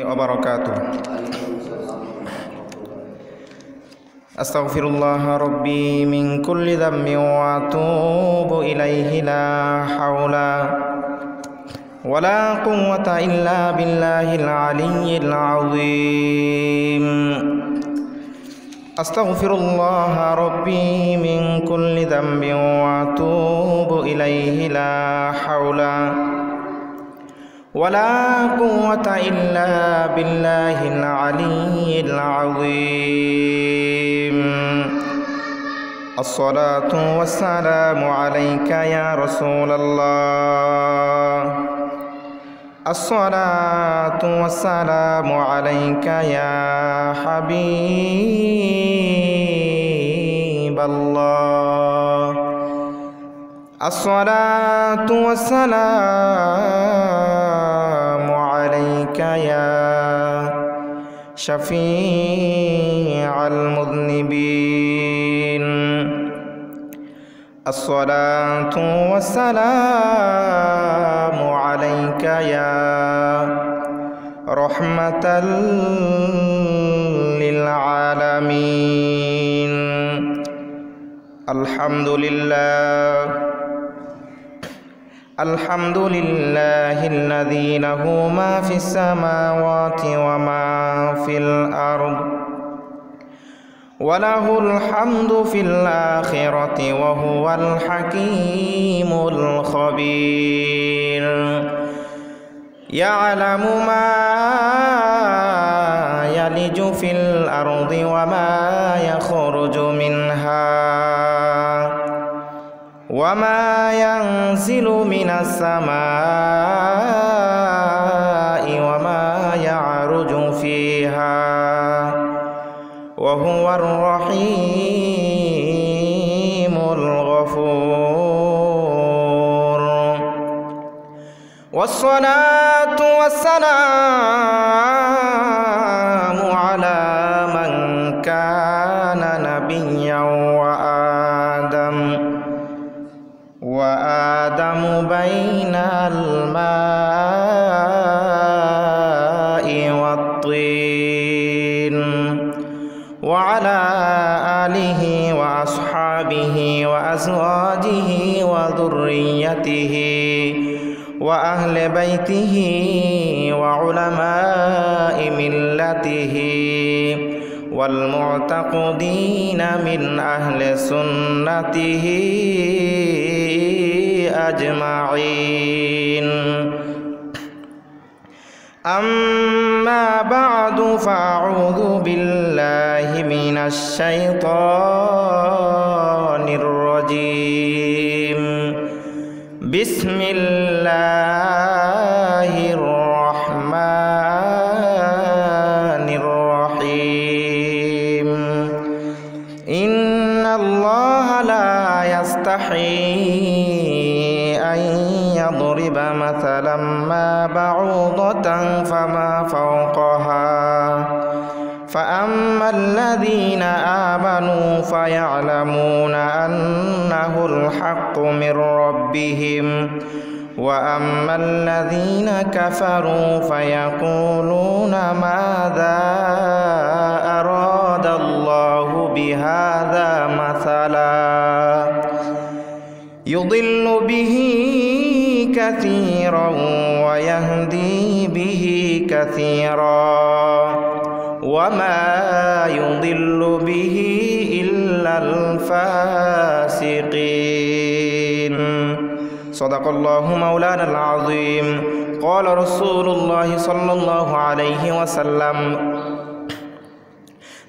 وبركاته. أستغفر الله ربي من كل ذنب وأتوب إليه، لا حول ولا قوة إلا بالله العلي العظيم. أستغفر الله ربي من كل ذنب وأتوب إليه، لا حول ولا قوة إلا بالله العلي العظيم. الصلاة والسلام عليك يا رسول الله، الصلاة والسلام عليك يا حبيب الله، الصلاة والسلام عليك يا شفيع المذنبين، الصلاة والسلام عليك يا رحمة للعالمين. الحمد لله، الحمد لله الذي له ما في السماوات وما في الأرض، وله الحمد في الآخرة وهو الحكيم الخبير. يعلم ما يلج في الأرض وما يخرج منها وما ينزل من السماء وما يعرج فيها، وهو الرحيم الغفور. والصلاة والسلام على من كان نبيا وآدم بين الماء والطين، وعلى آله وأصحابه وأزواجه وذريته وأهل بيته وعلماء ملته والمعتقدين من أهل سنته أجمعين. أما بعد، فأعوذ بالله من الشيطان الرجيم. بسم الله الرحمن الرحيم. إن الله لا يستحيي أن يضرب مثلا ما بعوضة فما فوقها، فأما الذين آمنوا فيعلمون أنه الحق من ربهم، وأما الذين كفروا فيقولون ماذا أراد الله بهذا مثلا، يضل به كثيرا ويهدي به كثيرا، وما يضل به إلا الفاسقين. صدق الله مولانا العظيم. قال رسول الله صلى الله عليه وسلم: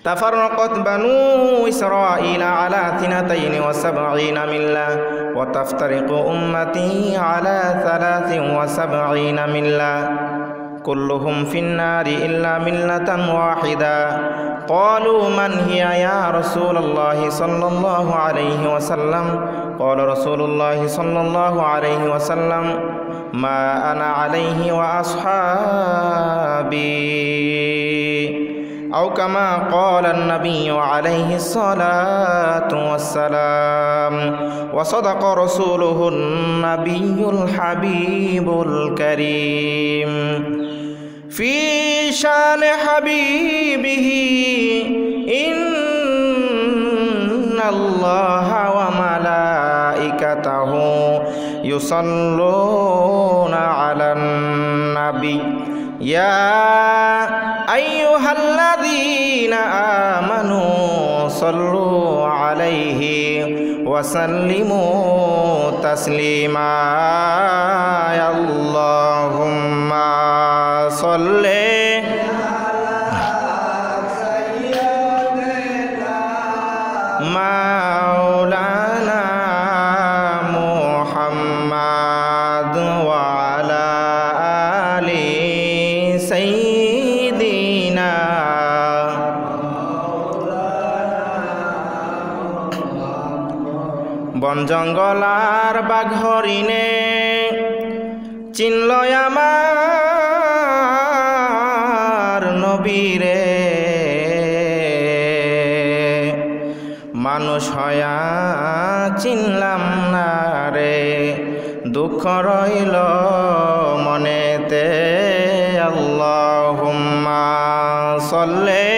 تفرقت بنو إسرائيل على 72 ملة، وتفترق أمتي على 73 ملة، كلهم في النار إلا ملة واحدة. قالوا من هي يا رسول الله صلى الله عليه وسلم؟ قال رسول الله صلى الله عليه وسلم: ما أنا عليه وأصحابي، أو كما قال النبي عليه الصلاة والسلام. وصدق رسوله النبي الحبيب الكريم في بشان حبيبه إن الله وملائكته يصلون على النبي يا أيها الذين آمنوا صلوا عليه وسلموا تسليما اللهم صل مولانا محمد وعلى آل سيدنا বন জঙ্গল আর বাঘ হরিণে চিনল আমার নবীরে মানুষ হয়া চিনলাম না রে দুঃখ রইল মনেতে আল্লাহুম্মা সাল্লি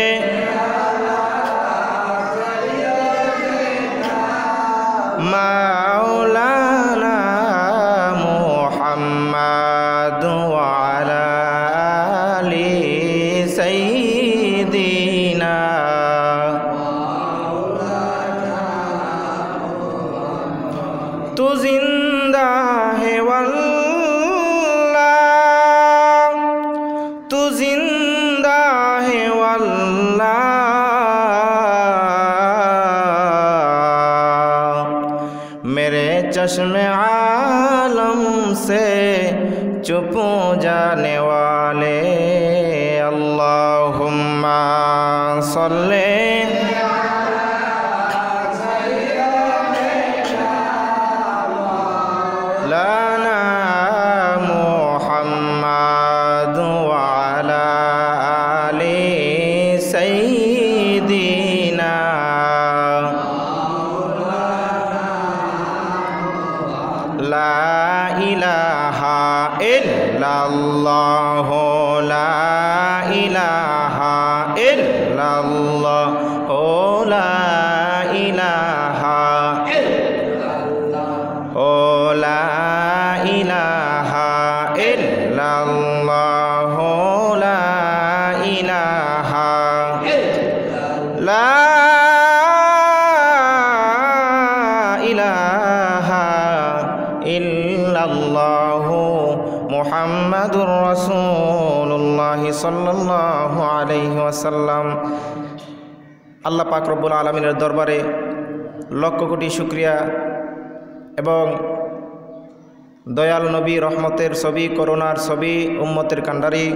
মাওলানা মুহাম্মদ ওয়া আলা আলি সাইয়্যিদিনা तू जिंदा है वल्लाह तू जिंदा है वल्लाह मेरे चश्मे आलम से चुप जाने वाले अल्लाहुम्मा सल्ले लाना मुहम्मद वाला आले सैयदीना ला इलाहा इल्लल्लाह ला इलाहा इल्लल्लाह ला इलाहा ला इलाहा इल्लल्लाह ला इलाहा ला इलाहा इल्लल्लाह मुहम्मदुर रसूलुल्लाह सल्लल्लाहु अलैहि वसल्लम। আল্লাহ পাক রব্বুল আলামিনের দরবারে লক্ষ কোটি শুকরিয়া এবং দয়াল নবী রহমতের ছবি করুণার ছবি উম্মতের কান্ডারি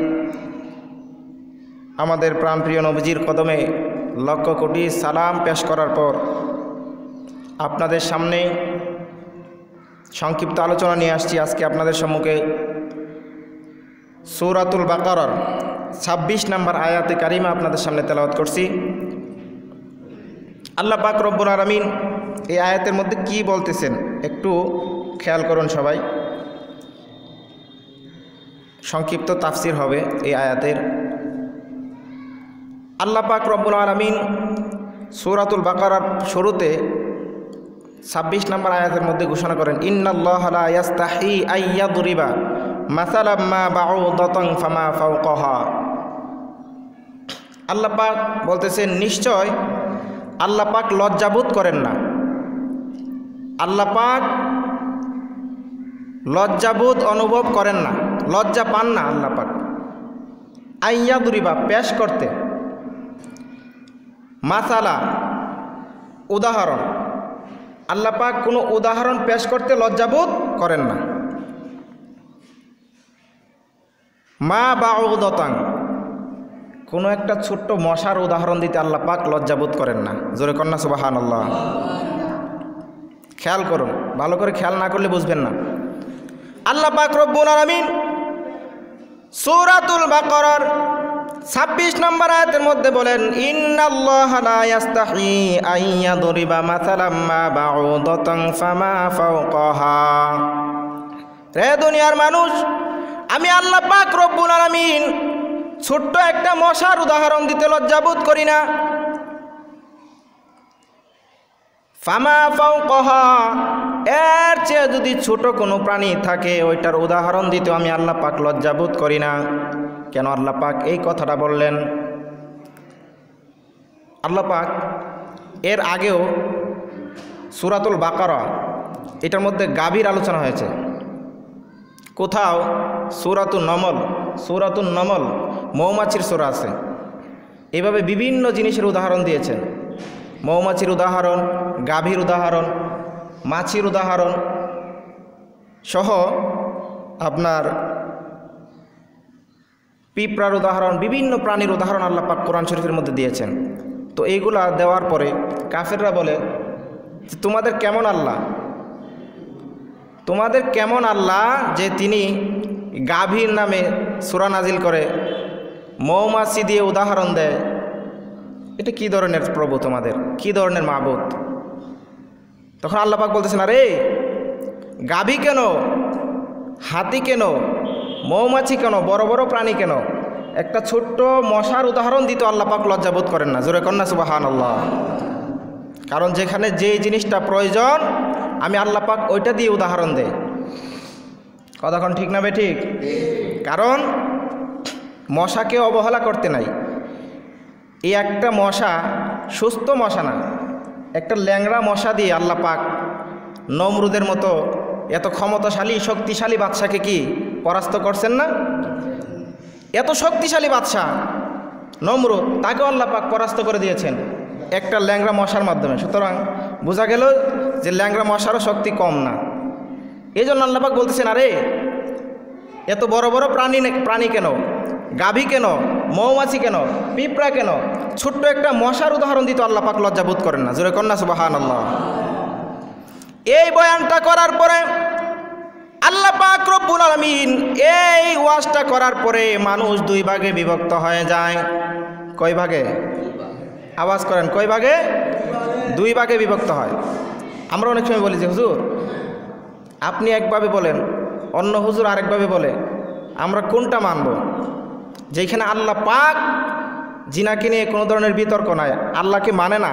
আমাদের প্রাণপ্রিয় নবীজির কদমে লক্ষ কোটি সালাম পেশ করার পর আপনাদের সামনে সংক্ষিপ্ত আলোচনা নিয়ে আসছি। আজকে আপনাদের সম্মুখে সূরাতুল বাকারার ২৬ নম্বর আয়াতে কারিমা আপনাদের সামনে তেলাওয়াত করছি। আল্লাহ পাক রব্বুল আলামিন এই আয়াতের মধ্যে কি বলতেছেন একটু খেয়াল করুন সবাই। সংক্ষিপ্ত তাফসির হবে এই আয়াতের। আল্লাহ পাক রব্বুল আলামিন সূরাতুল বাকারার শুরুতে ২৬ নম্বর আয়াতের মধ্যে ঘোষণা করেন, ইন্নাল্লাহা লা ইয়াস্তাহি আইয়াদরিবা মাসালাম মা বাউদাতান ফামা ফাওকাহা। আল্লাহ পাক বলতেছেন, নিশ্চয় আল্লাহ পাক লজ্জাবোধ করেন না, আল্লাহ পাক লজ্জাবোধ অনুভব করেন না, লজ্জা পান না আল্লাহ পাক আইয়াদরিবা পেশ করতে, মাসালা উদাহরণ, আল্লাহ পাক কোনো উদাহরণ পেশ করতে লজ্জাবোধ করেন না। মা বাউদাতান কোনো একটা ছোট্ট মশার উদাহরণ দিতে আল্লাহ পাক লজ্জাবোধ করেন না। জোরে কন্যা সুবহানাল্লাহ। খেয়াল করুন, ভালো করে খেয়াল না করলে বুঝবেন না। আল্লাহ পাক রব্বুল আলামিন সূরাতুল বাকারার ২৬ নম্বর আয়াতের মধ্যে বলেন, ইন্নাল্লাহা লা ইয়াস্তাহি আইয়াদরিবা মাসালাম মা বাউদাতান ফামা ফাওকাহা। রে দুনিয়ার মানুষ, আমি আল্লাহ পাক রব্বুল আলামিন ছোট্ট একটা মশার উদাহরণ দিতে লজ্জাবোধ করি না? ফামা ফাওকাহা, এর চেয়ে যদি ছোট কোনো প্রাণী থাকে ওইটার উদাহরণ দিতে আমি আল্লাহ পাক লজ্জাবোধ করি না। কেন আল্লাহ পাক এই কথাটা বললেন? আল্লাহ পাক এর আগেও সূরাতুল বাকারা এটার মধ্যে গাভীর আলোচনা হয়েছে। কোথাও সূরাতুন নমল মৌমাছির সূরা আছে। এভাবে বিভিন্ন জিনিসের উদাহরণ দিয়েছেন। মৌমাছির উদাহরণ, গাভীর উদাহরণ, মাছির উদাহরণ সহ আপনার পিঁপড়ার উদাহরণ, বিভিন্ন প্রাণীর উদাহরণ আল্লাহ পাক কোরআন শরীফের মধ্যে দিয়েছেন। তো এইগুলা দেওয়ার পরে কাফেররা বলে তোমাদের কেমন আল্লাহ, তোমাদের কেমন আল্লাহ যে তিনি গাভীর নামে সূরা নাজিল করে, মৌমাছি দিয়ে উদাহরণ দেয়। এটা কি ধরনের প্রভু তোমাদের, কি ধরনের মাবুদ? তখন আল্লাহ পাক বলতেছেন, আরে গাভী কেন, হাতি কেন, মৌমাছি কেন, বড় বড় প্রাণী কেন, একটা ছোট্ট মশার উদাহরণ দিতে আল্লাহ পাক লজ্জাবোধ করেন না? জোরে কন্যা সুবহানাল্লাহ। কারণ যেখানে যেই জিনিসটা প্রয়োজন আমি আল্লাহ পাক ওইটা দিয়ে উদাহরণ দেই। কতক্ষণ ঠিক না বে ঠিক? কারণ মশাকে অবহেলা করতে নাই। এই একটা মশা সুস্থ মশা না, একটা ল্যাংড়া মশা দিয়ে আল্লাহ পাক নমরুদের মতো এত ক্ষমতাশালী শক্তিশালী বাদশাকে কি পরাস্ত করছেন না? এত শক্তিশালী বাদশা নমরুদ, তাকেও আল্লাহ পাক পরাস্ত করে দিয়েছেন একটা ল্যাংড়া মশার মাধ্যমে। সুতরাং বোঝা গেল যে ল্যাংড়া মশারও শক্তি কম না। এই জন্য আল্লাহ পাক বলতেছেন, আরে এত বড় বড় প্রাণী কেন, গাভী কেন, মৌমাছি কেন, পিঁপড়া কেন, ছোট্ট একটা মশার উদাহরণ দিতে আল্লাহ পাক লজ্জাবোধ করেন না? জোরে কন্যা সুবহানাল্লাহ। এই বয়ানটা করার পরে আল্লাহ পাক রব্বুল আলামিন এই ওয়াজটা করার পরে মানুষ দুই ভাগে বিভক্ত হয়ে যায়। কয় ভাগে? আওয়াজ করেন, কয় ভাগে? দুই ভাগে বিভক্ত হয়। আমরা অনেক সময় বলি যে হুজুর আপনি একভাবে বলেন, অন্য হুজুর আরেকভাবে বলে, আমরা কোনটা মানব? যেখানে আল্লাহ পাক জিনাকে নিয়ে কোনো ধরনের বিতর্ক নাই, আল্লাহকে মানে না,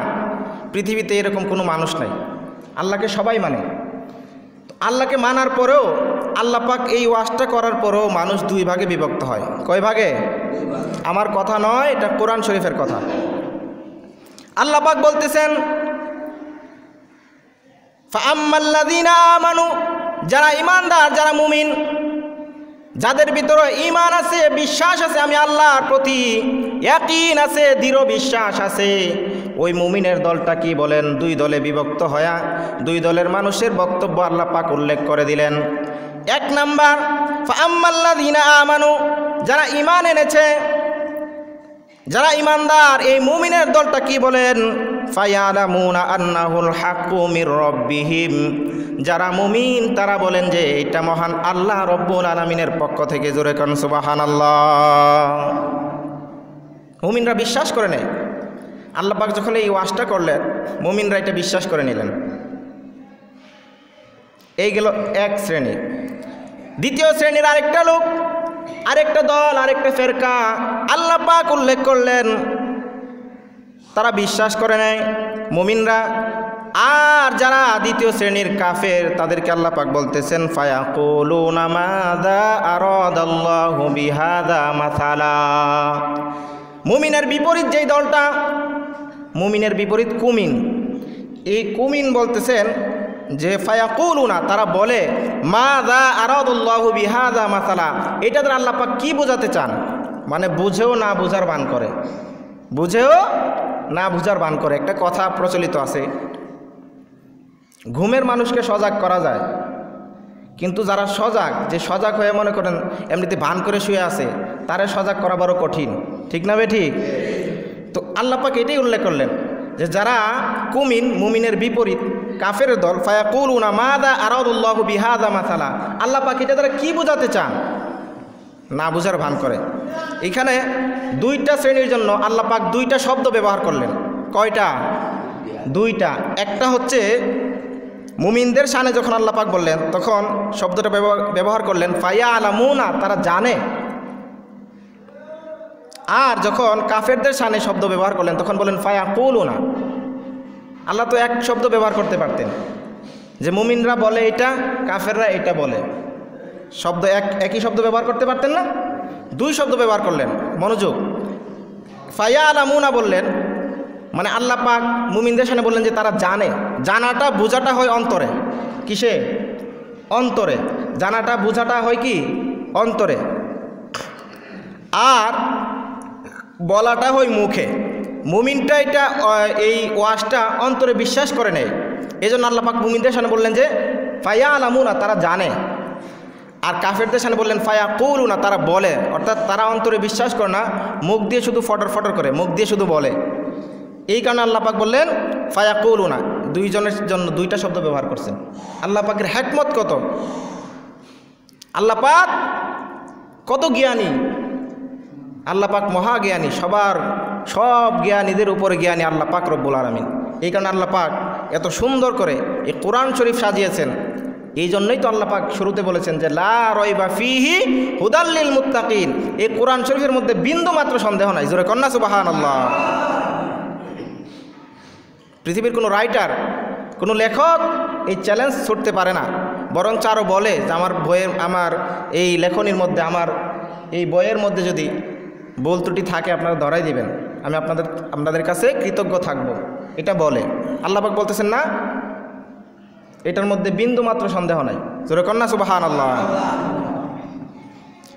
পৃথিবীতে এরকম কোনো মানুষ নাই। আল্লাহকে সবাই মানে। আল্লাহকে মানার পরেও আল্লাহ পাক এই ওয়াজটা করার পরেও মানুষ দুই ভাগে বিভক্ত হয়। কয় ভাগে? আমার কথা নয়, এটা কোরআন শরীফের কথা। আল্লাহ পাক বলতেছেন, ফাআম্মাল্লাযীনা আমানু, যারা ঈমানদার, যারা মুমিন, যাদের ভিতরে ঈমান আছে, বিশ্বাস আছে আমি আল্লাহর প্রতি, ইয়াকিন আছে, দৃঢ় বিশ্বাস আছে, ওই মুমিনের দলটা কি বলেন? দুই দলে বিভক্ত হয়া দুই দলের মানুষের বক্তব্য আল্লাহ পাক উল্লেখ করে দিলেন। এক নাম্বার, ফাআম্মাল্লাযীনা আমানু, যারা ঈমান এনেছে, যারা ঈমানদার, এই মুমিনের দলটা কি বলেন? ফায়ালামুনা আন্নাহুল হাক্কু মির রাব্বিহিম, যারা মুমিন তারা বলেন যে এটা মহান আল্লাহ রব্বুল আলামিনের পক্ষ থেকে। জোরে কোন সুবহানাল্লাহ। মুমিনরা বিশ্বাস করে নেয়। আল্লাহ পাক যখন এই ওয়াজটা করলেন মুমিনরা এটা বিশ্বাস করে নিলেন। এই গেল এক শ্রেণী। দ্বিতীয় শ্রেণীর আরেকটা লোক, আরেকটা দল, আরেকটা ফেরকা আল্লাহ পাক উল্লেখ করলেন, তারা বিশ্বাস করে নেয় মুমিনরা। আর যারা দ্বিতীয় শ্রেণীর কাফের তাদেরকে আল্লাহ পাক বলতেছেন, ফায়াকুলুনা মাযা আরাদাল্লাহু বিহাযা মাসালা। মুমিনের বিপরীত যেই দলটা, মুমিনের বিপরীত কুমিন, এই কুমিন বলতেছেন যে ফায়াকুলুনা, তারা বলে মাযা আরাদাল্লাহু বিহাযা মাসালা, এটা দ্বারা আল্লাহ পাক কি বোঝাতে চান? মানে বুঝেও না বুঝার ভান করে, বুঝেও না বুঝার ভান করে। একটা কথা প্রচলিত আছে, ঘুমের মানুষকে সজাগ করা যায়, কিন্তু যারা সজাগ, যে সজাগ হয়ে মনে করেন এমনিতে ভান করে শুয়ে আছে, তারে সজাগ করা বড় কঠিন। ঠিক না বে ঠিক? তো আল্লাহ পাক এটাই উল্লেখ করলেন যে যারা কুমিন, মুমিনের বিপরীত কাফের দল, ফায়াকুলুনা মাযা আরাদাল্লাহু বিহাযা মাসালা, আল্লাহ পাক এটা তারা কি বোঝাতে চান? না বুঝার ভান করে। এখানে দুইটা শ্রেণীর জন্য আল্লাহ পাক দুইটা শব্দ ব্যবহার করলেন। কয়টা? দুইটা। একটা হচ্ছে মুমিনদের শানে যখন আল্লাহ পাক বললেন তখন শব্দটা ব্যবহার করলেন ফায়ালামুনা, তারা জানে। আর যখন কাফেরদের শানে শব্দ ব্যবহার করলেন তখন বলেন ফায়াকুলুনা। আল্লাহ তো এক শব্দ ব্যবহার করতে পারতেন, যে মুমিনরা বলে এটা, কাফেররা এটা বলে, শব্দ একই শব্দ ব্যবহার করতে পারতেন না? দুই শব্দ ব্যবহার করলেন। মনোযোগ, ফায়ালামুনা বললেন, মানে আল্লাহ পাক মুমিনদের সামনে বললেন যে তারা জানে। জানাটা বোঝাটা হয় অন্তরে। কিসে? অন্তরে। জানাটা বোঝাটা হয় কি? অন্তরে। আর বলাটা হয় মুখে। মুমিনটা এটা এই ওয়াজটা অন্তরে বিশ্বাস করে নেয়। এই জন্য আল্লাহ পাক মুমিনদের সামনে বললেন যে ফায়ালামুনা, তারা জানে। আর কাফেরদের সামনে বললেন ফায়াকুলুনা, তারা বলে। অর্থাৎ তারা অন্তরে বিশ্বাস করে না, মুখ দিয়ে শুধু ফটর ফটর করে, মুখ দিয়ে শুধু বলে। এই কারণে আল্লাহ পাক বললেন ফায়াকুলুনা। দুইজনের জন্য দুইটা শব্দ ব্যবহার করছেন। আল্লাহ পাকের হিকমত কত! আল্লাহ পাক কত জ্ঞানী! আল্লাহ পাক মহাজ্ঞানী, সব জ্ঞানীদের উপরে জ্ঞানী আল্লাহ পাক রব্বুল আলামিন। এই কারণে আল্লাহ পাক এত সুন্দর করে এই কোরআন শরীফ সাজিয়েছেন। এই জন্যই তো আল্লাহ পাক শুরুতে বলেছেন যে লা রাইবা ফিহি হুদাল লিল মুত্তাকিন। এই কোরআন শরীফের মধ্যে বিন্দু মাত্র সন্দেহ নাই। জোরে কন্না সুবহানাল্লাহ। পৃথিবীর কোনো রাইটার, কোনো লেখক এই চ্যালেঞ্জ ছুটতে পারে না, বরং আরও বলে যে আমার এই লেখনীর মধ্যে, আমার এই বইয়ের মধ্যে যদি ভুল ত্রুটি থাকে আপনারা ধরাই দিবেন, আমি আপনাদের কাছে কৃতজ্ঞ থাকব। এটা বলে। আল্লাহ পাক বলতেছেন না, এটার মধ্যে বিন্দু মাত্র সন্দেহ নাই। জোরে কন্না সুবহানাল্লাহ।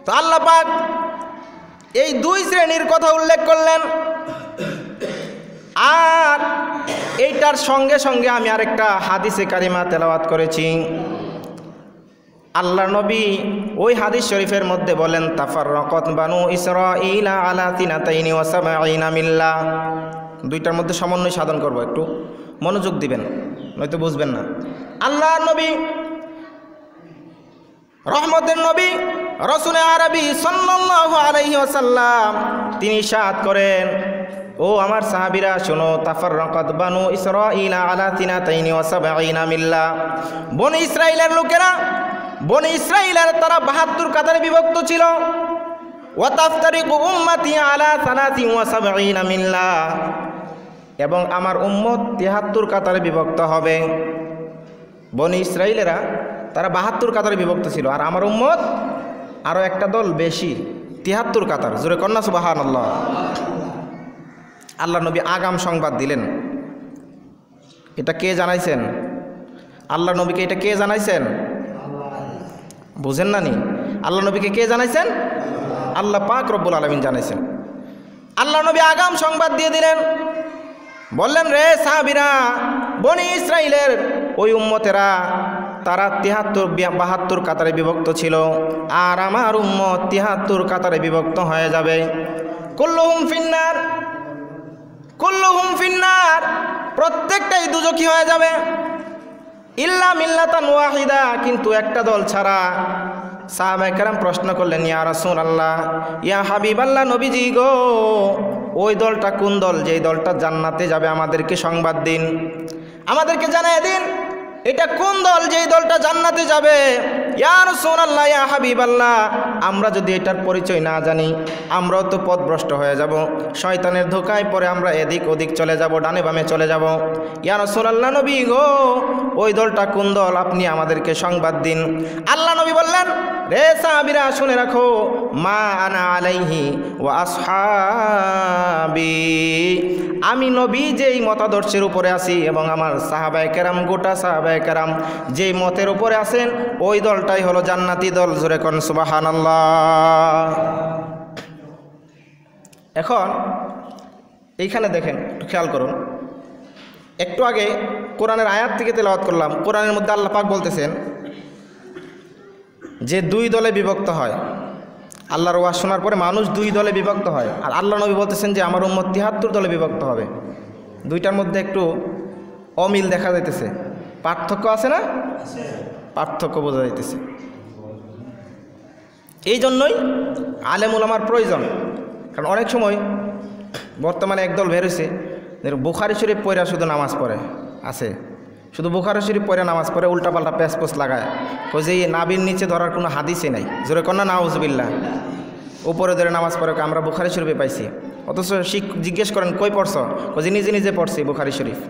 তো আল্লাহ পাক এই দুই শ্রেণীর কথা উল্লেখ করলেন। আর এইটার সঙ্গে সঙ্গে আমি আরেকটা হাদিসে কারিমা তেলাওয়াত করেছি। আল্লাহ নবী ওই হাদিস শরীফের মধ্যে বলেন তাফাররাকাত বানু ইসরাঈলা আলা 72 মিল্লাহ। দুইটার মধ্যে সমন্বয় সাধন করব, একটু মনোযোগ দিবেন, নয়তো বুঝবেন না। আল্লাহ নবী, রহমতের নবী, রাসূলে আরবি সাল্লাল্লাহু আলাইহি ওয়াসাল্লাম তিনি ইরশাদ করেন, ও আমার সাহাবীরা শোনো, তাফাররাকাত বানু ইসরাঈলা আলা 72 মিল্লাহ। বনি ইসরাইলের লোকেরা, বনি ইসরাইলের তারা 72 কাতারে বিভক্ত ছিল। ওয়া তাফতারিকু উম্মতি আলা 73 মিল্লাহ। এবং আমার উম্মত 73 কাতারে বিভক্ত হবে। বনি ইসরাইলেরা তারা 72 কাতারে বিভক্ত ছিল, আর আমার উম্মত আরও একটা দল বেশি, 73 কাতার। জোরে কন্না সুবহানাল্লাহ। আল্লাহ নবী আগাম সংবাদ দিলেন। এটা কে জানাইছেন? আল্লাহ নবীকে এটা কে জানাইছেন? বুঝেন না নি? আল্লাহ নবীকে কে জানাইছেন? আল্লাহ পাক রব্বুল আলামিন জানাইছেন। আল্লাহ নবী আগাম সংবাদ দিয়ে দিলেন, বললেন, রে সাহাবীরা, বনি ইসরাইলের ওই উম্মতেরা তারা 72 কাতারে বিভক্ত ছিল, আর আমার উম্মত 73 কাতারে বিভক্ত হয়ে যাবে। কুল্লুহুম ফিন্নার, কুল্লুহুম ফিন্নার, প্রত্যেকটাই দুজখী হয়ে যাবে। ইল্লা মিল্লাতান ওয়াহিদা, কিন্তু একটা দল ছাড়া। সাহাবায়ে কেরাম প্রশ্ন করলেন, ইয়া রাসূলুল্লাহ, ইয়া হাবিবাল্লাহ, নবীজি গো, ওই দলটা কোন দল? যেই দলটা জান্নাতে যাবে, আমাদেরকে সংবাদ দিন, আমাদেরকে জানিয়ে দিন, এটা কোন দল যেই দলটা জান্নাতে যাবে? ইয়া রাসূলুল্লাহ, ইয়া হাবিবাল্লাহ, আমরা যদি এটার পরিচয় না জানি আমরাও তো পথভ্রষ্ট হয়ে যাব, শয়তানের ধোকায় পড়ে আমরা এদিক ওদিক চলে যাব, ডানে বামে চলে যাব। ইয়া রাসূলুল্লাহ, নবী গো, ওই দলটা কোন দল? আপনি আমাদেরকে সংবাদ দিন। আল্লাহ নবী বললেন, রে সাহাবীরা, শুনে রাখো, মা আনা আলাইহি ওয়া আসহাবি, আমি নবী যেই মতাদর্শের উপরে আছি এবং আমার সাহাবায়ে কেরাম, গোটা সাহাবায়ে কেরাম যেই মতের উপরে আছেন, ওই দলটাই হলো জান্নাতি দল। জোরে কোন সুবহানাল্লাহ। এখন এইখানে দেখেন, একটু খেয়াল করুন, একটু আগে কোরআনের আয়াত থেকে তেলাওয়াত করলাম। কোরআনের মধ্যে আল্লাহ পাক বলতেছেন যে দুই দলে বিভক্ত হয়। আল্লাহর ওয়াজ শোনার পরে মানুষ দুই দলে বিভক্ত হয়, আর আল্লাহ নবী বলতেছেন যে আমার উম্মত 73 দলে বিভক্ত হবে। দুইটার মধ্যে একটু অমিল দেখা যাইতেছে, পার্থক্য আছে না? পার্থক্য বোঝা যাইতেছে। এই জন্যই আলেম উলামার প্রয়োজন। কারণ অনেক সময় বর্তমানে একদল বের হয়েছে, বুখারী শরীফ পড়া শুধু নামাজ পড়ে আছে, শুধু বুখারী শরীফ পড়ে নামাজ পড়ে, উল্টাপাল্টা প্যাসপোস লাগায়, কই যে নাবির নিচে ধরার কোনো হাদিসই নাই। জোরে কন্যা নাউজুবিল্লাহ। উপরে ধরে নামাজ পড়ে আমরা বুখারী শরীফে পাইছি, অথচ জিজ্ঞেস করেন কই পড়ছ, যে নিজে নিজে পড়ছি বুখারী শরীফ।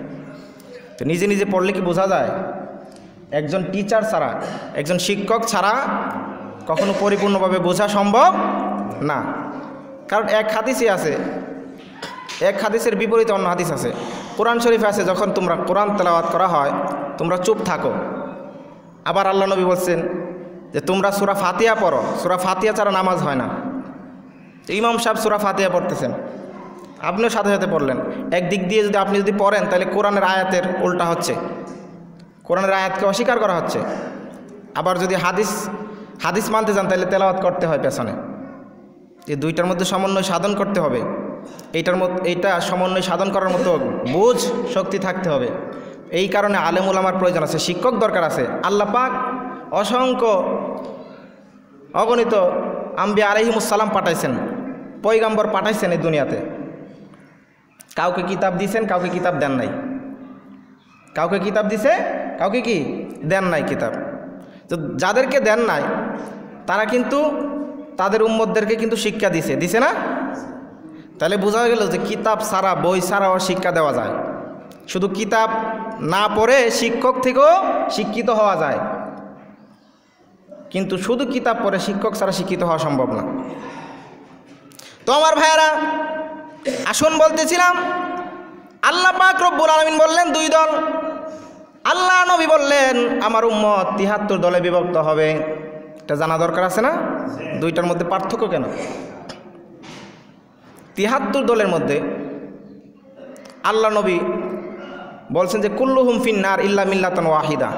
তো নিজে নিজে পড়লে কি বোঝা যায়? একজন টিচার ছাড়া, একজন শিক্ষক ছাড়া কখনো পরিপূর্ণভাবে বোঝা সম্ভব না। কারণ এক হাদিসই আছে, এক হাদিসের বিপরীতে অন্য হাদিস আছে। কোরআন শরীফে আছে যখন তোমরা কোরআন তেলাওয়াত করা হয় তোমরা চুপ থাকো। আবার আল্লাহ নবী বলছেন যে তোমরা সূরা ফাতিহা পড়ো, সূরা ফাতিহা ছাড়া নামাজ হয় না। ইমাম সাহেব সূরা ফাতিহা পড়তেছেন, আপনিও সাথে সাথে পড়লেন। একদিক দিয়ে যদি আপনি যদি পড়েন তাহলে কোরআনের আয়াতের উল্টা হচ্ছে, কোরআনের আয়াতকে অস্বীকার করা হচ্ছে। আবার যদি হাদিস মানতে যান তাহলে তেলাওয়াত করতে হয় পেছনে। এই দুইটার মধ্যে সমন্বয় সাধন করতে হবে। এইটা সমন্বয় সাধন করার মতো বুঝ শক্তি থাকতে হবে। এই কারণে আলেম উলামার প্রয়োজন আছে, শিক্ষক দরকার আছে। আল্লাহ পাক অসংখ্য অগণিত আম্বিয়া আলাইহিমুস সালাম পাঠাইছেন, পয়গাম্বর পাঠাইছেন এই দুনিয়াতে। কাউকে কিতাব দিয়েছেন, কাউকে কিতাব দেন নাই। কাউকে কিতাব দিছে, কাউকে কি দেন নাই কিতাব। তো যাদেরকে দেন নাই তারা কিন্তু তাদের উম্মতদেরকে কিন্তু শিক্ষা দিছে না? তাহলে বোঝা গেল যে কিতাব ছাড়া, বই ছাড়াও শিক্ষা দেওয়া যায়। শুধু কিতাব না পড়ে শিক্ষক থেকেও শিক্ষিত হওয়া যায়, কিন্তু শুধু কিতাব পড়ে শিক্ষক ছাড়া শিক্ষিত হওয়া সম্ভব না। তো আমার ভাইয়েরা, আসুন বলতেছিলাম, আল্লাহ পাক রব্বুল আলামিন বললেন দুই দল। আল্লাহ নবী বললেন আমার উম্মত ৭৩ দলে বিভক্ত হবে। এটা জানা দরকার আছে না? দুইটার মধ্যে পার্থক্য কেন? ৭৩ দলের মধ্যে আল্লাহ নবী বলছেন যে কুল্লুহুম ফিন্নার ইল্লা মিল্লাতান ওয়াহিদা,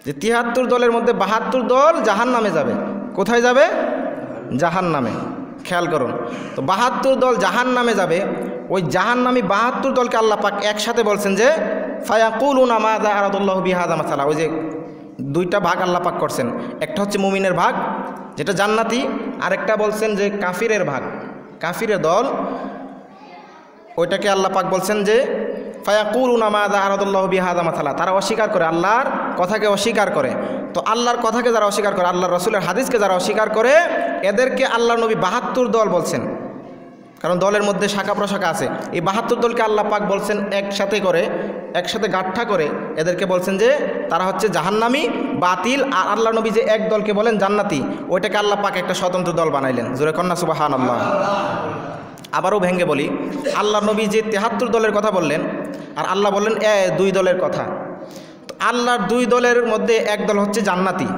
যে ৭৩ দলের মধ্যে ৭২ দল জাহান্নামে যাবে। কোথায় যাবে? জাহান্নামে। খেয়াল করুন, তো ৭২ দল জাহান্নামে যাবে। ওই জাহান্নামী ৭২ দলকে আল্লাহ পাক একসাথে বলছেন যে ফায়াকুলুনা মাযা আরাদাল্লাহু বিহাযা মাসালা। ওই যে দুইটা ভাগ আল্লাহ পাক করছেন, একটা হচ্ছে মুমিনের ভাগ যেটা জান্নাতি, আর একটা বলছেন যে কাফিরের ভাগ, কাফিরের দল। ওইটাকে আল্লাহ পাক বলছেন যে ফায়াকুলুনা মাযা আরাদাল্লাহু বিহাযা মাসালা। তারা অস্বীকার করে, আল্লাহর কথাকে অস্বীকার করে। তো আল্লাহর কথাকে যারা অস্বীকার করে, আল্লাহর রাসূলের হাদিসকে যারা অস্বীকার করে, এদেরকে আল্লাহ নবী ৭২ দল বলছেন। কারণ দলের মধ্যে শাখা প্রশাখা আছে। এই ৭২ দলকে আল্লাহ পাক বলছেন একসাথে গাঁঠা করে এদেরকে বলছেন যে তারা হচ্ছে জাহান্নামী, বাতিল। আর আল্লাহ নবী যে এক দলকে বলেন জান্নাতি, ওইটাকে আল্লাহ পাক একটা স্বতন্ত্র দল বানাইলেন। জোরে কন্যা সুবহানাল্লাহ। আবারও ভেঙে বলি, আল্লাহ নবী যে ৭৩ দলের কথা বললেন আর আল্লাহ বললেন ২ দলের কথা। তো আল্লাহর ২ দলের মধ্যে এক দল হচ্ছে জান্নাতি।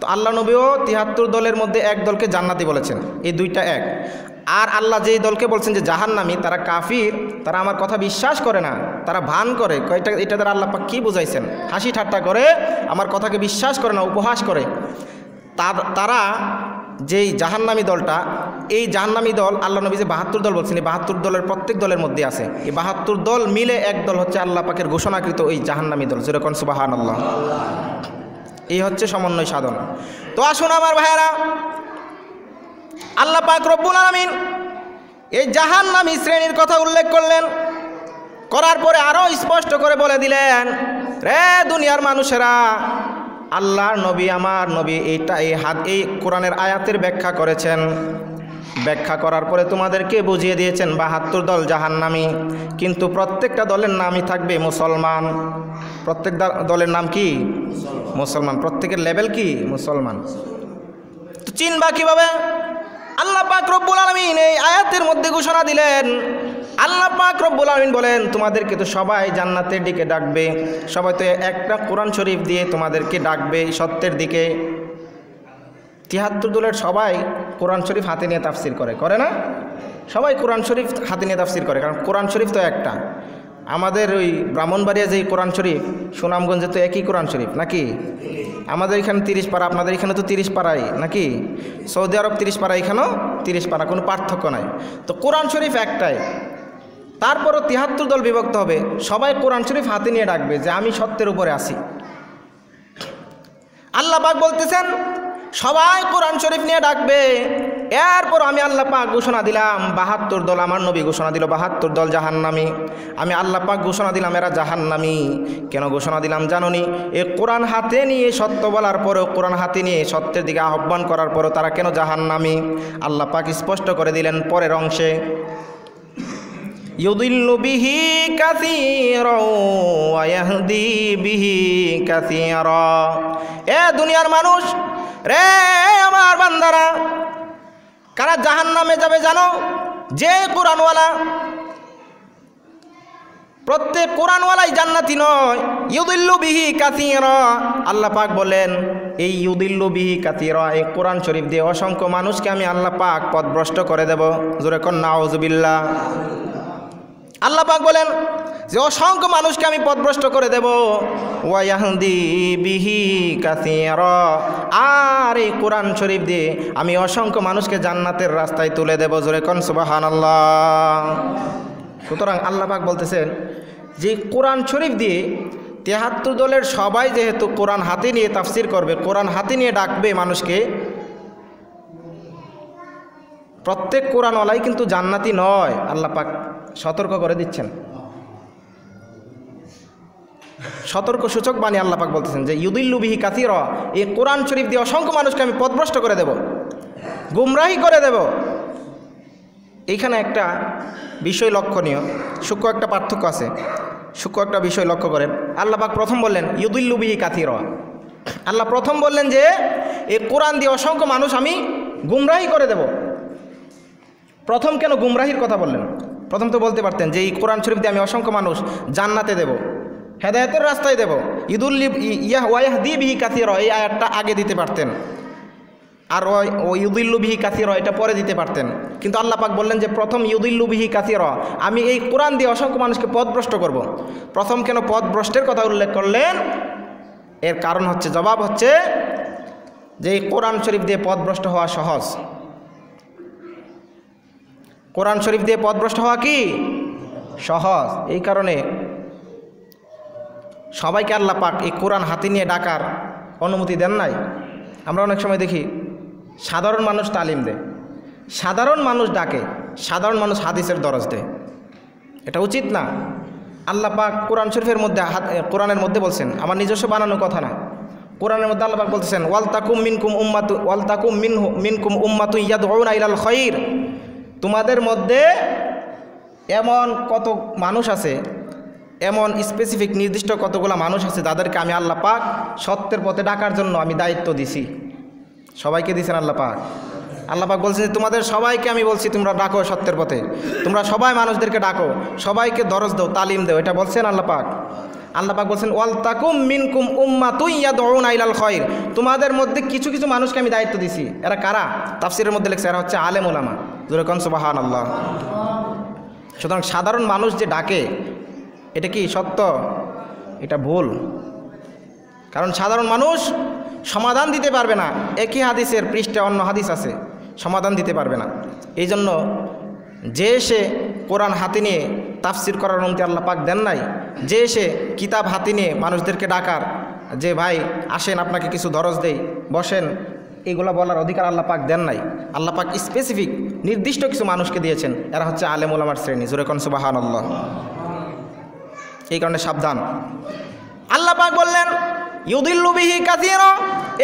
তো আল্লাহ নবীও ৭৩ দলের মধ্যে এক দলকে জান্নাতি বলেছেন, এই দুইটা এক। আর আল্লাহ যেই দলকে বলছেন যে জাহান্নামী, তারা কাফির, তারা আমার কথা বিশ্বাস করে না, তারা ভান করে। এটা দ্বারা আল্লাহ পাক কী বুঝাইছেন? হাসি ঠাট্টা করে, আমার কথাকে বিশ্বাস করে না, উপহাস করে। তারা যেই জাহান্নামী দলটা, এই জাহান্নামী দল আল্লাহ নবী যে ৭২ দল বলছেন, এই ৭২ দলের প্রত্যেক দলের মধ্যে আছে। এই ৭২ দল মিলে এক দল হচ্ছে আল্লাহ পাকের ঘোষণাকৃত ওই জাহান্নামী দল। যেরকম সুবহানাল্লাহ। এই হচ্ছে সমন্বয় সাধন। তো আসুন আমার ভাইয়েরা, আল্লাহ পাক রব্বুল আলামিন এই জাহান্নামী শ্রেণীর কথা উল্লেখ করলেন, করার পরে আরও স্পষ্ট করে বলে দিলেন, রে দুনিয়ার মানুষেরা, আল্লাহর নবী, আমার নবী এই কোরআনের আয়াতের ব্যাখ্যা করেছেন। ব্যাখ্যা করার পরে তোমাদেরকে বুঝিয়ে দিয়েছেন ৭২ দল জাহান্নামী, কিন্তু প্রত্যেকটা দলের নামই থাকবে মুসলমান। প্রত্যেক দলের নাম কি? মুসলমান। প্রত্যেকের লেভেল কি? মুসলমান। তো চিনবা কিভাবে? আল্লাহ পাক রব্বুল আলামিন এই আয়াতের মধ্যে ঘোষণা দিলেন। আল্লাহ পাক রব্বুল আলামিন বলেন, তোমাদেরকে তো সবাই জান্নাতের দিকে ডাকবে, সবাই তো একটা কোরআন শরীফ দিয়ে তোমাদেরকে ডাকবে সত্যের দিকে। ৭৩ দলের সবাই কোরআন শরীফ হাতে নিয়ে তাফসির করে না? সবাই কোরআন শরীফ হাতে নিয়ে তাফসির করে, কারণ কোরআন শরীফ তো একটা। আমাদের ওই ব্রাহ্মণবাড়িয়া যেই কোরআন শরীফ, সুনামগঞ্জে তো একই কোরআন শরীফ নাকি? আমাদের এখানে 30 পারা, আপনাদের এখানে তো 30 পারাই নাকি? সৌদি আরব 30 পারা, এখানেও 30 পারা, কোনো পার্থক্য নাই। তো কোরআন শরীফ একটাই, তারপরও ৭৩ দল বিভক্ত হবে। সবাই কোরআন শরীফ হাতে নিয়ে ডাকবে যে আমি সত্যের উপরে আছি। আল্লাহ পাক বলতেছেন সবাই কোরআন শরীফ নিয়ে ডাকবে। এরপর আমি আল্লাহ পাক ঘোষণা দিলাম ৭২ দল, আমার নবী ঘোষণা দিল ৭২ দল জাহান্নামী। আমি আল্লাহ পাক ঘোষণা দিলাম এরা জাহান্নামী। কেন ঘোষণা দিলাম জানোনি? এই কোরআন হাতে নিয়ে সত্য বলার পরেও, কোরআন হাতে নিয়ে সত্যের দিকে আহ্বান করার পরেও তারা কেন জাহান্নামী? আল্লাহ পাক স্পষ্ট করে দিলেন পরের অংশে, ইউদিল্লু বিহি কাসীরা ওয়া ইয়াহদি বিহি কাসীরা। এ দুনিয়ার মানুষ রে, আমার বান্দারা, কারা জাহান্নামে যাবে জানো? যে কোরআনওয়ালা। প্রত্যেক কোরআনওয়ালাই জান্নাতি নয়। ইউদিল্লু বিহি কাসীরা, আল্লাহ পাক বলেন এই ইউদিল্লু বিহি কাসীরা, এই কোরআন শরীফ দিয়ে অসংখ্য মানুষকে আমি আল্লাহ পাক পথভ্রষ্ট করে দেব। জোরে কোন নাউযুবিল্লাহ। আল্লাহ পাক বলেন যে অসংখ্য মানুষকে আমি পথভ্রষ্ট করে দেব। ওয়া ইয়াহদি বিহি কাসীরা, আর এই কোরআন শরীফ দিয়ে আমি অসংখ্য মানুষকে জান্নাতের রাস্তায় তুলে দেব। জোরে কোন সুবহানাল্লাহ। সুতরাং আল্লাহ পাক বলতেছেন যে কোরআন শরীফ দিয়ে ৭৩ দলের সবাই যেহেতু কোরআন হাতে নিয়ে তাফসির করবে, কোরআন হাতে নিয়ে ডাকবে মানুষকে, প্রত্যেক কোরআনওয়ালাই কিন্তু জান্নাতি নয়। আল্লাহ পাক সতর্ক করে দিচ্ছেন, সতর্ক সূচক বাণী আল্লাহ পাক বলতেছেন যে ইউদিল্লু বিহি কাসীরা, এই কোরআন শরীফ দিয়ে অসংখ্য মানুষকে আমি পথভ্রষ্ট করে দেব, গুমরাহি করে দেব। এইখানে একটা বিষয় লক্ষণীয়, সূক্ষ্ম একটা পার্থক্য আছে, সূক্ষ্ম একটা বিষয় লক্ষ্য করেন। আল্লাহ পাক প্রথম বললেন ইউদিল্লু বিহি কাসীরা, আল্লাহ প্রথম বললেন যে এই কোরআন দিয়ে অসংখ্য মানুষ আমি গুমরাহি করে দেব। প্রথম কেন গুমরাহির কথা বললেন? প্রথম তো বলতে পারতেন যে এই কোরআন শরীফ দিয়ে আমি অসংখ্য মানুষ জান্নাতে দেব, হেদায়েতের রাস্তায় দেব। ওয়ায়াহদি বিহি কাসীরা, এই আয়াতটা আগে দিতে পারতেন, আর ইউদিল্লু বিহি কাসীরা এটা পরে দিতে পারতেন। কিন্তু আল্লাহ পাক বললেন যে প্রথম ইউদিল্লু বিহি কাসীরা, আমি এই কোরআন দিয়ে অসংখ্য মানুষকে পথভ্রষ্ট করব। প্রথম কেন পথভ্রষ্টের কথা উল্লেখ করলেন? এর কারণ হচ্ছে, জবাব হচ্ছে যে এই কোরআন শরীফ দিয়ে পথভ্রষ্ট হওয়া সহজ। কোরআন শরীফ দিয়ে পথভ্রষ্ট হওয়া কি সহজ? এই কারণে সবাইকে আল্লাহ পাক এই কোরআন হাতে নিয়ে ডাকার অনুমতি দেন নাই। আমরা অনেক সময় দেখি সাধারণ মানুষ তালিম দেয়, সাধারণ মানুষ ডাকে, সাধারণ মানুষ হাদিসের দরজ দেয়। এটা উচিত না। আল্লাহ পাক কোরআন শরীফের মধ্যে, কোরআনের মধ্যে বলছেন, আমার নিজস্ব বানানো কথা না, কোরআনের মধ্যে আল্লাহ পাক বলতেছেন ওয়ালতাকুম মিনকুম উম্মাতুন ইয়াদউনা ইলাল খায়র। তোমাদের মধ্যে এমন কত মানুষ আছে, এমন স্পেসিফিক নির্দিষ্ট কতগুলো মানুষ আছে যাদেরকে আমি আল্লাহ পাক সত্যের পথে ডাকার জন্য আমি দায়িত্ব দিছি। সবাইকে দিয়েছেন আল্লাহ পাক। আল্লাহ পাক বলছেন তোমাদের সবাইকে আমি বলছি তোমরা ডাকো সত্যের পথে, তোমরা সবাই মানুষদেরকে ডাকো, সবাইকে দরজ দাও, তালিম দাও। এটা বলছেন আল্লাহ পাক। আল্লাহ পাক বলছেন ওয়ালতাকুম মিনকুম উম্মাতুন ইয়াদউনা ইলাল খায়র, তোমাদের মধ্যে কিছু কিছু মানুষকে আমি দায়িত্ব দিছি। এরা কারা? তাফসীরের মধ্যে লেখছে এরা হচ্ছে আলেম উলামা। জোরে কোন সুবহানাল্লাহ। সুতরাং সাধারণ মানুষ যে ডাকে এটা কি সত্য? এটা ভুল। কারণ সাধারণ মানুষ সমাধান দিতে পারবে না। একই হাদিসের পৃষ্ঠে অন্য হাদিস আছে, সমাধান দিতে পারবে না। এই জন্য যে সে কোরআন হাতে নিয়ে তাফসির করার অনুমতি আল্লাহ পাক দেন নাই, যে সে কিতাব হাতে নিয়ে মানুষদেরকে ডাকার, যে ভাই আসেন আপনাকে কিছু দরজ দেই, বসেন, এগুলো বলার অধিকার আল্লাহ পাক দেন নাই। আল্লাহ পাক স্পেসিফিক নির্দিষ্ট কিছু মানুষকে দিয়েছেন, এরা হচ্ছে আলেম উলামার শ্রেণী। জোরে কোন সুবহানাল্লাহ। এই কারণে সাবধান। আল্লাহ পাক বললেন ইউদিল্লু বিহি কাসীরা,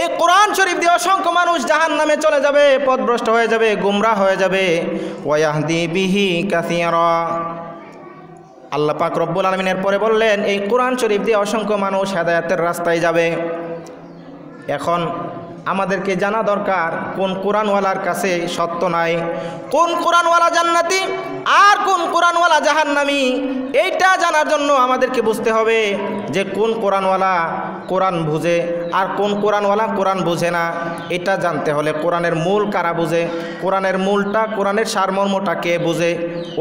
এই কোরআন শরীফ দিয়ে অসংখ্য মানুষ জাহান্নামে চলে যাবে, পথভ্রষ্ট হয়ে যাবে, গুমরাহ হয়ে যাবে। ওয়ায়াহদি বিহি কাসীরা, আল্লাহ পাক রব্বুল আলামিনের পরে বললেন এই কোরআন শরীফ দিয়ে অসংখ্য মানুষ হেদায়েতের রাস্তায় যাবে। এখন আমাদেরকে জানা দরকার কোন কোরআনওয়ালার কাছে সত্য নাই, কোন কোরআনওয়ালা জান্নাতি আর কোন কোরআনওয়ালা জাহান্নামী। এইটা জানার জন্য আমাদেরকে বুঝতে হবে যে কোন কোরআনওয়ালা কোরআন বুঝে আর কোন কোরআনওয়ালা কোরআন বুঝে না। এটা জানতে হলে কোরআনের মূল কারা বুঝে, কোরআনের মূলটা, কোরআনের সারমর্মটা কে বুঝে,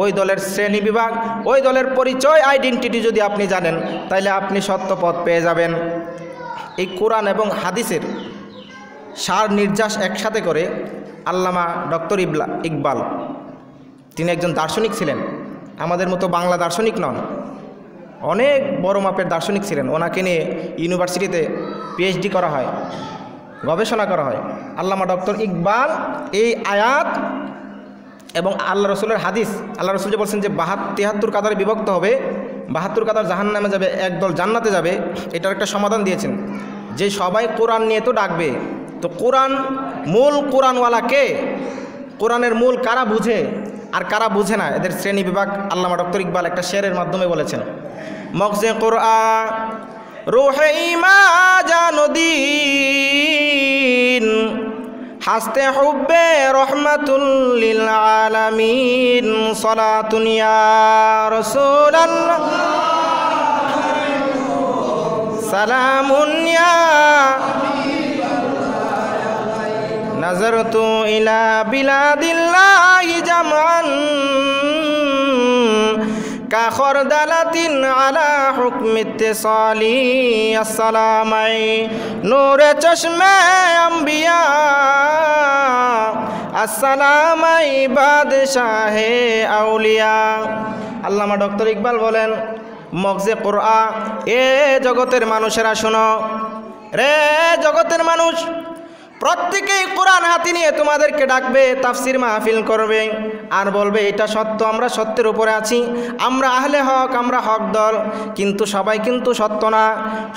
ওই দলের শ্রেণী বিভাগ, ওই দলের পরিচয়, আইডেন্টিটি যদি আপনি জানেন তাহলে আপনি সত্য পথ পেয়ে যাবেন। এই কোরআন এবং হাদিসের সার নির্যাস একসাথে করে আল্লামা ডক্টর ইকবাল, তিনি একজন দার্শনিক ছিলেন, আমাদের মতো বাংলা দার্শনিক নন, অনেক বড় মাপের দার্শনিক ছিলেন। ওনাকে নিয়ে ইউনিভার্সিটিতে পিএইচডি করা হয়। গবেষণা করা হয়। আল্লামা ডক্টর ইকবাল এই আয়াত এবং আল্লাহ রসুলের হাদিস, আল্লাহ রসুল যে বলছেন যে 73 কাতারে বিভক্ত হবে, 72 কাতার জাহান্নামে যাবে, একদল জান্নাতে যাবে, এটার একটা সমাধান দিয়েছেন যে সবাই কোরআন নিয়ে তো ডাকবে, তো কোরআন মূল কোরআনওয়ালা কে, কোরআনের মূল কারা বুঝে আর কারা বুঝে না, এদের শ্রেণী বিভাগ আল্লামা ডক্টর ইকবাল একটা শেরের মাধ্যমে বলেছেন। মগজে কোরআন রূহে ঈমান জানুদ্দিন হাসতে হুব্বে রহমাতুল লিল আলামিন সালাতুন ইয়া রাসূলুল্লাহ সালামুন ইয়া নাযারতু ইলা বিলাদিল্লাহি জামান কা খরদালাতিন আলা হুকমি ইত্তিসালি আসসালামাই নূরে চশমে আম্বিয়া আসসালামাই বাদশাহে আউলিয়া। আল্লামা ডক্টর ইকবাল বলেন, মগজে কোরআন, এ জগতের মানুষেরা শোনো, রে জগতের মানুষ, প্রত্যেকেই কোরআন হাতে নিয়ে তোমাদেরকে ডাকবে, তাফসির মাহফিল করবে আর বলবে এটা সত্য, আমরা সত্যের উপরে আছি, আমরা আহলে হক, আমরা হক দল। কিন্তু সবাই কিন্তু সত্য না,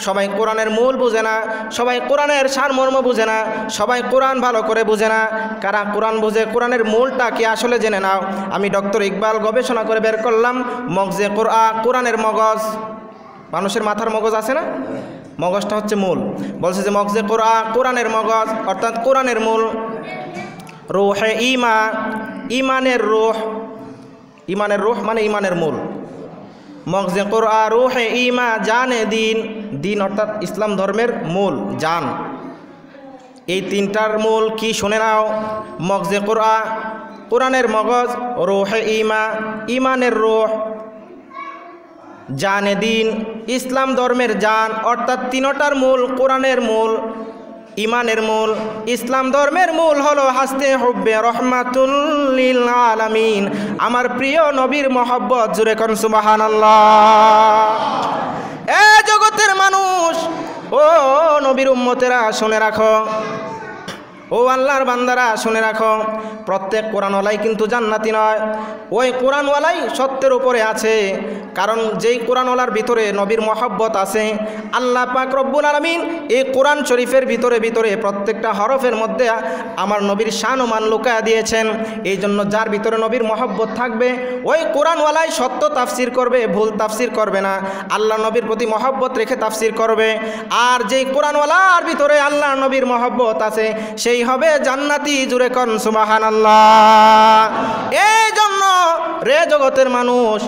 সবাই কোরআনের মূল বুঝে না, সবাই কোরআনের সারমর্ম বুঝে না, সবাই কোরআন ভালো করে বুঝে না। কারা কোরআন বুঝে, কোরআনের মূলটা কি আসলে জেনে নাও। আমি ডক্টর ইকবাল গবেষণা করে বের করলাম, মগজে কোরআন, কোরআনের মগজ, মানুষের মাথার মগজ আছে না, মগজটা হচ্ছে মূল। বলছে যে মগজে কোরআন, কোরআনের মগজ অর্থাৎ কোরআনের মূল। রূহে ঈমান, ঈমানের রূহ, ঈমানের রূহ মানে ঈমানের মূল। মগজে কোরআন রূহে ঈমান জানে দিন, দিন অর্থাৎ ইসলাম ধর্মের মূল, জান। এই তিনটার মূল কি শুনে নাও। মগজে কোরআন, কোরআনের মগজ, রূহে ঈমান, ঈমানের রূহ, জানে দিন, ইসলাম ধর্মের জান, অর্থাৎ তিনটার মূল কোরআনের মূল, ঈমানের মূল, ইসলাম ধর্মের মূল হলো হাসতে হুব্বে রহমাতুল লিল আলামিন, আমার প্রিয় নবীর মহব্বত। জুরে কোন সুবহানাল্লাহ। এ জগতের মানুষ, ও নবীর উম্মতেরা শুনে রাখো, ও আল্লাহর বান্দারা শুনে রাখো, প্রত্যেক কোরআনওয়ালাই কিন্তু জান্নাতি নয়, ওই কোরআনওয়ালাই সত্যের উপরে আছে। কারণ যেই কোরআনওয়ালার ভিতরে নবীর মহব্বত আছে, আল্লাহ পাক রব্বুল আলামিন এই কোরআন শরীফের ভিতরে ভিতরে প্রত্যেকটা হরফের মধ্যে আমার নবীর শান ও মান লুকায়া দিয়েছেন। এই জন্য যার ভিতরে নবীর মহব্বত থাকবে, ওই কোরআনওয়ালাই সত্য তাফসির করবে, ভুল তাফসির করবে না, আল্লাহ নবীর প্রতি মহব্বত রেখে তাফসির করবে। আর যেই কোরআনওয়ালার ভিতরে আল্লাহ নবীর মহব্বত আছে, সেই হবে জান্নাতি। জুরে কোন সুবহানাল্লাহ। এই জন্য রে জগতের মানুষ,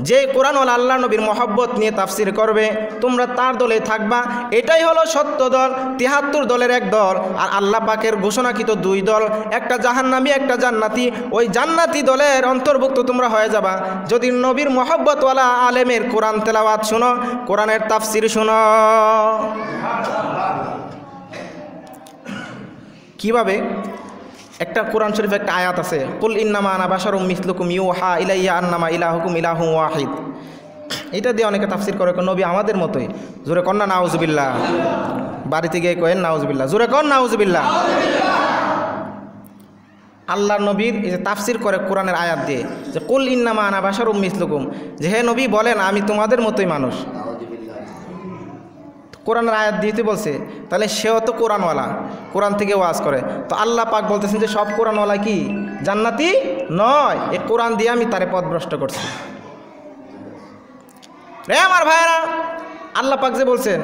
যে কোরআনওয়ালা আল্লাহ নবীর মহব্বত নিয়ে তাফসির করবে, তোমরা তার দলে থাকবা। এটাই হলো সত্য দল, 73 দলের এক দল। আর আল্লাহ পাকের ঘোষণাকৃত 2 দল, একটা জাহান্নামী, একটা জান্নাতি। ওই জান্নাতি দলের অন্তর্ভুক্ত তোমরা হয়ে যাবা যদি নবীর মহব্বতওয়ালা আলেমের কোরআন তেলাওয়াত শুনো, কোরআনের তাফসির শুনো। কিভাবে? একটা কোরআন শরীফ একটা আয়াত আছে, কুল ইন্নামা আনা বাশারুম মিসলুকুম ইউহা ইলাইয়া আন্নামা ইলাহুকুম ইলাহুম ওয়াহিদ। এটা দিয়ে অনেকে তাফসির করে নবী আমাদের মতোই। জোরে কন না নাউজুবিল্লাহ। বাড়িতে গিয়ে কয়েন নাউজুবিল্লাহ, জোরে কন নাউজুবিল্লাহ। আল্লাহর নবীর এই যে তাফসির করে কোরআনের আয়াত দিয়ে, যে কুল ইন্নামা আনা বাশারুম মিসলুকুম, যে হে নবী বলেন আমি তোমাদের মতোই মানুষ। কোরআনের আয়াত দিতে বলছে, তাহলে সেও তো কোরআনওয়ালা, কোরআন থেকে ওয়াজ করে। তো আল্লাহ পাক বলতেছেন যে সব কোরআনওয়ালা কি জান্নাতি নয়, এই কোরআন দিয়ে আমি তারে পথভ্রষ্ট করছি। রে আমার ভাইরা, আল্লাহ পাক যে বলছেন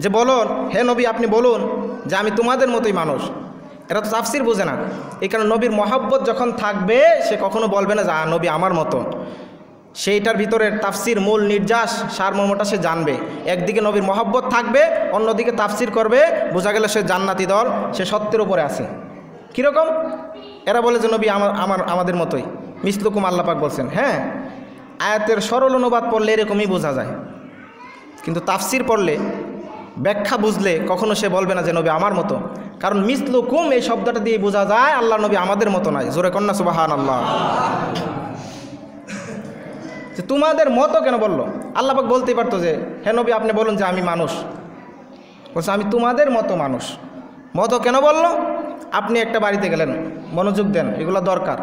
যে বলুন হে নবী আপনি বলুন যে আমি তোমাদের মতোই মানুষ, এরা তো তাফসির বোঝে না। এই কারণে নবীর মহব্বত যখন থাকবে, সে কখনো বলবে না যে নবী আমার মতো। সেইটার ভিতরে তাফসির মূল নির্যাস সারমর্মটা সে জানবে। একদিকে নবীর মহব্বত থাকবে, অন্যদিকে তাফসির করবে, বোঝা গেল সে জান্নাতি দল, সে সত্যের উপরে আছে। কীরকম? এরা বলে যে নবী আমাদের মতোই মিসলুকুম, আল্লাহ পাক বলছেন। হ্যাঁ, আয়াতের সরল অনুবাদ পড়লে এরকমই বোঝা যায়, কিন্তু তাফসির পড়লে, ব্যাখ্যা বুঝলে কখনো সে বলবে না যে নবী আমার মতো। কারণ মিসলুকুম এই শব্দটা দিয়ে বোঝা যায় আল্লাহ নবী আমাদের মতো নয়। জোরে কন্যা সুবহানাল্লাহ। যে তোমাদের মতো কেন বললো? আল্লাহ পাক বলতেই পারতো যে হে নবী আপনি বলুন যে আমি মানুষ। বলছে আমি তোমাদের মতো মানুষ। মতো কেন বললো? আপনি একটা বাড়িতে গেলেন, মনোযোগ দেন, এগুলো দরকার।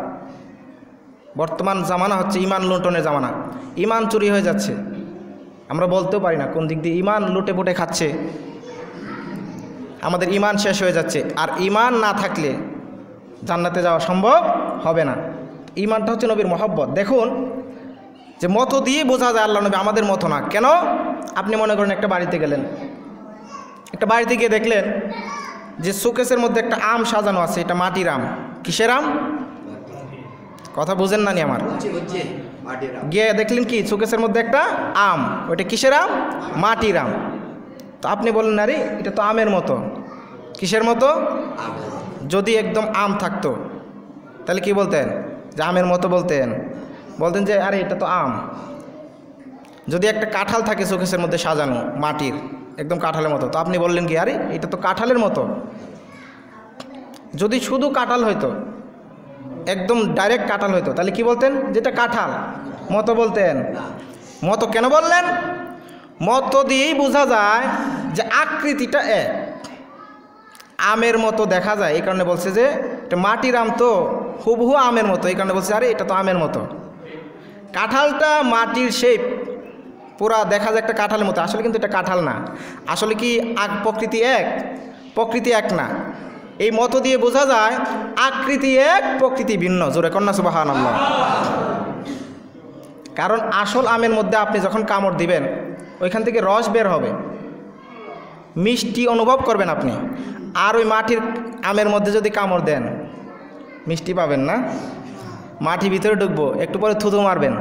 বর্তমান জামানা হচ্ছে ইমান লুণ্ঠনের জামানা। ইমান চুরি হয়ে যাচ্ছে, আমরা বলতেও পারি না কোন দিক দিয়ে ইমান লুটে পুটে খাচ্ছে। আমাদের ইমান শেষ হয়ে যাচ্ছে, আর ইমান না থাকলে জান্নাতে যাওয়া সম্ভব হবে না। ইমানটা হচ্ছে নবীর মহব্বত। দেখুন যে মতো দিয়ে বোঝা যায় আল্লাহ নবী আমাদের মতো না। কেন? আপনি মনে করেন একটা বাড়িতে গেলেন, একটা বাড়িতে গিয়ে দেখলেন যে শোকেসের মধ্যে একটা আম সাজানো আছে, এটা মাটির আম। কিসের আম? কথা বুঝেন না নি আমার? গিয়ে দেখলেন কি শোকেসের মধ্যে একটা আম, ওইটা কিসের আম? মাটির আম। তো আপনি বললেন আরে এটা তো আমের মতো। কিসের মতো? যদি একদম আম থাকতো তাহলে কি বলতেন? যে আমের মতো বলতেন, বলতেন যে আরে এটা তো আম। যদি একটা কাঁঠাল থাকে শোকেসের মধ্যে সাজানো মাটির, একদম কাঁঠালের মতো, তো আপনি বললেন কি আরে এটা তো কাঁঠালের মতো। যদি শুধু কাঁঠাল হইতো, একদম ডাইরেক্ট কাঁঠাল হইতো, তাহলে কি বলতেন? যেটা কাঁঠাল মতো বলতেন। মতো কেন বললেন? মতো দিয়েই বোঝা যায় যে আকৃতিটা এক, আমের মতো দেখা যায়, এই কারণে বলছে যে এটা মাটির আম তো হুবহু আমের মতো, এই কারণে বলছে আরে এটা তো আমের মতো। কাঁঠালটা মাটির শেপ পুরা দেখা যায় একটা কাঁঠালের মতো, আসলে কিন্তু এটা কাঁঠাল না। আসলে কি প্রকৃতি এক? প্রকৃতি এক না। এই মতো দিয়ে বোঝা যায় আকৃতি এক, প্রকৃতি ভিন্ন। জোরে কন্যা সুবহানাল্লাহ। কারণ আসল আমের মধ্যে আপনি যখন কামড় দিবেন ওইখান থেকে রস বের হবে, মিষ্টি অনুভব করবেন আপনি। আর ওই মাটির আমের মধ্যে যদি কামড় দেন মিষ্টি পাবেন না, মাটি ভিতরে ঢুকবো, একটু পরে থুতু মারবেন,